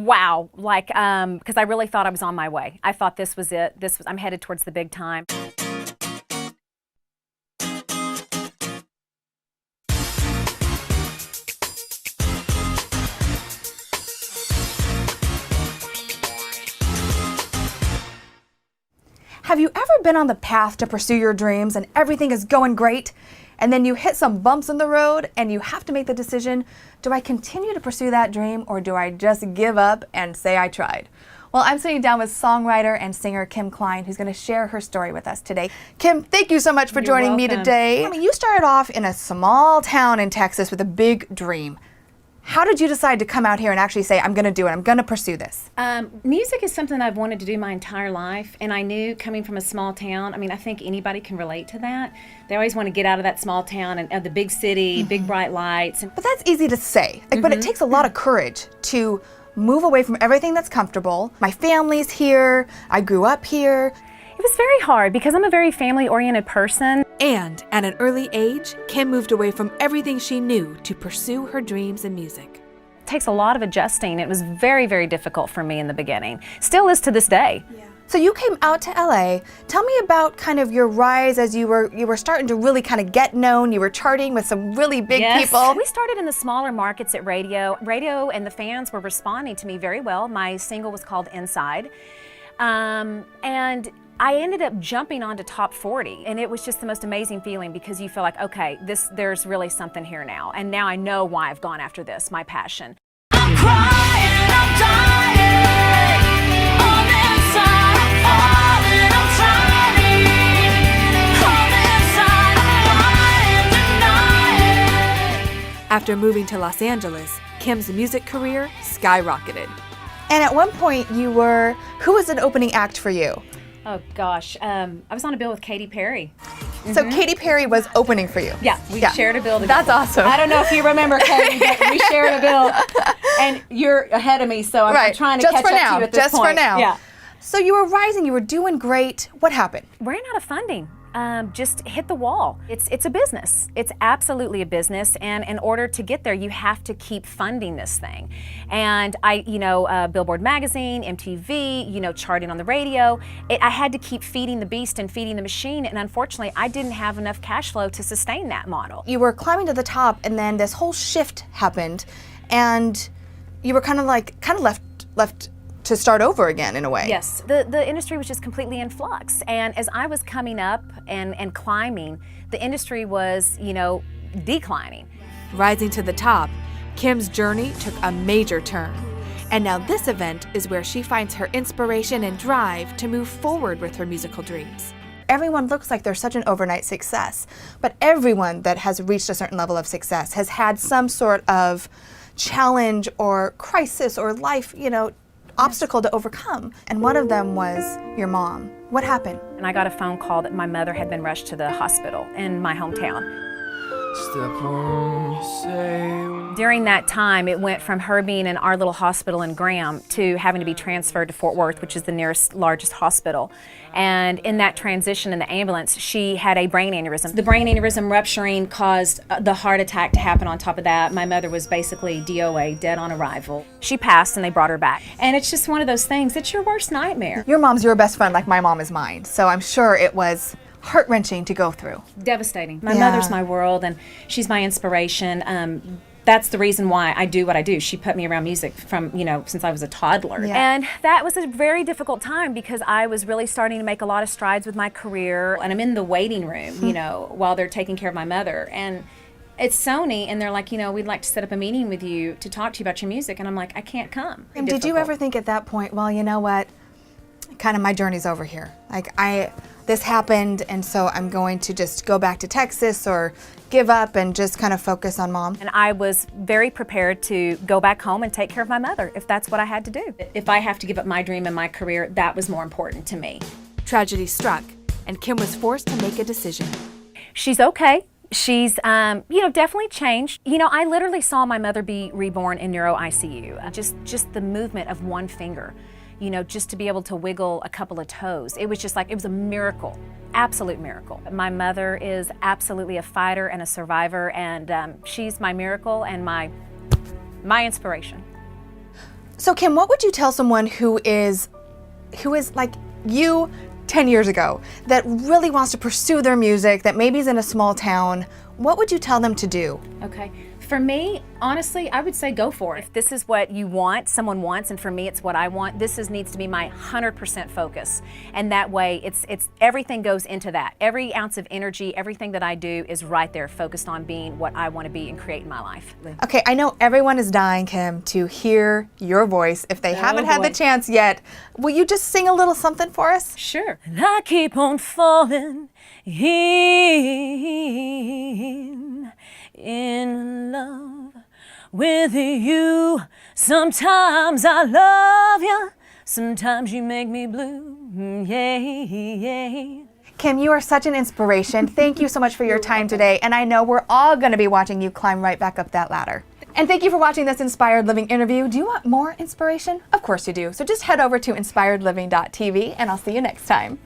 wow, like, because I really thought I was on my way. I thought this was it. I'm headed towards the big time. Have you ever been on the path to pursue your dreams and everything is going great, and then you hit some bumps in the road and you have to make the decision, do I continue to pursue that dream or do I just give up and say I tried? Well, I'm sitting down with songwriter and singer Kim Kline, who's going to share her story with us today. Kim, thank you so much for joining me today. I mean, you started off in a small town in Texas with a big dream. How did you decide to come out here and actually say, I'm going to do it, I'm going to pursue this? Music is something I've wanted to do my entire life, and I knew coming from a small town, I mean, I think anybody can relate to that. They always want to get out of that small town and the big city, big bright lights. But that's easy to say, but it takes a lot of courage to move away from everything that's comfortable. My family's here, I grew up here. It was very hard because I'm a very family-oriented person. And at an early age, Kim moved away from everything she knew to pursue her dreams in music. It takes a lot of adjusting. It was very, very difficult for me in the beginning. Still is to this day. Yeah. So you came out to LA. Tell me about kind of your rise as you were starting to really kind of get known. You were charting with some really big people. We started in the smaller markets at radio. Radio and the fans were responding to me very well. My single was called Inside. And I ended up jumping onto top 40, and it was just the most amazing feeling because you feel like, okay, there's really something here now, and now I know why I've gone after this, my passion. I'm crying, I'm dying, on the inside, I'm falling, I'm trying, on the inside, I'm lying, denying. After moving to Los Angeles, Kim's music career skyrocketed. And at one point who was an opening act for you? Oh gosh, I was on a bill with Katy Perry. So Katy Perry was opening for you? Yeah, we shared a bill together. That's awesome. I don't know if you remember, Katy, but we shared a bill, and you're ahead of me, so I'm trying to catch up to you at this point. Just for now. Yeah. So you were rising, you were doing great. What happened? Ran out of funding. Just hit the wall. It's a business. It's absolutely a business, and in order to get there, you have to keep funding this thing. And Billboard magazine, MTV, charting on the radio. I had to keep feeding the beast and feeding the machine, and unfortunately, I didn't have enough cash flow to sustain that model. You were climbing to the top, and then this whole shift happened, and you were kind of left to start over again in a way. Yes, the industry was just completely in flux, and as I was coming up and climbing, the industry was, declining. Rising to the top, Kim's journey took a major turn. And now this event is where she finds her inspiration and drive to move forward with her musical dreams. Everyone looks like they're such an overnight success, but everyone that has reached a certain level of success has had some sort of challenge or crisis or life, obstacle to overcome. And one of them was your mom. What happened? And I got a phone call that my mother had been rushed to the hospital in my hometown. During that time, it went from her being in our little hospital in Graham to having to be transferred to Fort Worth, which is the nearest largest hospital. And in that transition in the ambulance, she had a brain aneurysm. The brain aneurysm rupturing caused the heart attack to happen on top of that. My mother was basically DOA, dead on arrival. She passed and they brought her back. And it's just one of those things, it's your worst nightmare. Your mom's your best friend like my mom is mine, so I'm sure it was heart-wrenching to go through. Devastating. My mother's my world, and she's my inspiration. That's the reason why I do what I do. She put me around music from, since I was a toddler. Yeah. And that was a very difficult time because I was really starting to make a lot of strides with my career. And I'm in the waiting room, while they're taking care of my mother. And it's Sony, and they're like, we'd like to set up a meeting with you to talk to you about your music. And I'm like, I can't come. And did you ever think at that point, well, you know what? Kind of my journey's over here. This happened, and so I'm going to just go back to Texas or give up and just kind of focus on mom. And I was very prepared to go back home and take care of my mother if that's what I had to do. If I have to give up my dream and my career, that was more important to me. Tragedy struck, and Kim was forced to make a decision. She's okay. She's, definitely changed. I literally saw my mother be reborn in neuro ICU. Just the movement of one finger. Just to be able to wiggle a couple of toes. It was just like, it was a miracle, absolute miracle. My mother is absolutely a fighter and a survivor, and she's my miracle and my inspiration. So Kim, what would you tell someone who is like you 10 years ago, that really wants to pursue their music, that maybe is in a small town? What would you tell them to do? Okay. For me, honestly, I would say go for it. If this is what you want, someone wants, and for me it's what I want, needs to be my 100% focus. And that way, it's everything goes into that. Every ounce of energy, everything that I do is right there focused on being what I want to be and create in my life. Okay, I know everyone is dying, Kim, to hear your voice. If they haven't had the chance yet, will you just sing a little something for us? Sure. And I keep on falling in love with you. Sometimes I love you, sometimes you make me blue. Yeah. Kim, you are such an inspiration. Thank you so much for your time today, and I know we're all going to be watching you climb right back up that ladder. And thank you for watching this Inspired Living interview. Do you want more inspiration? Of course you do. So just head over to inspiredliving.tv, and I'll see you next time.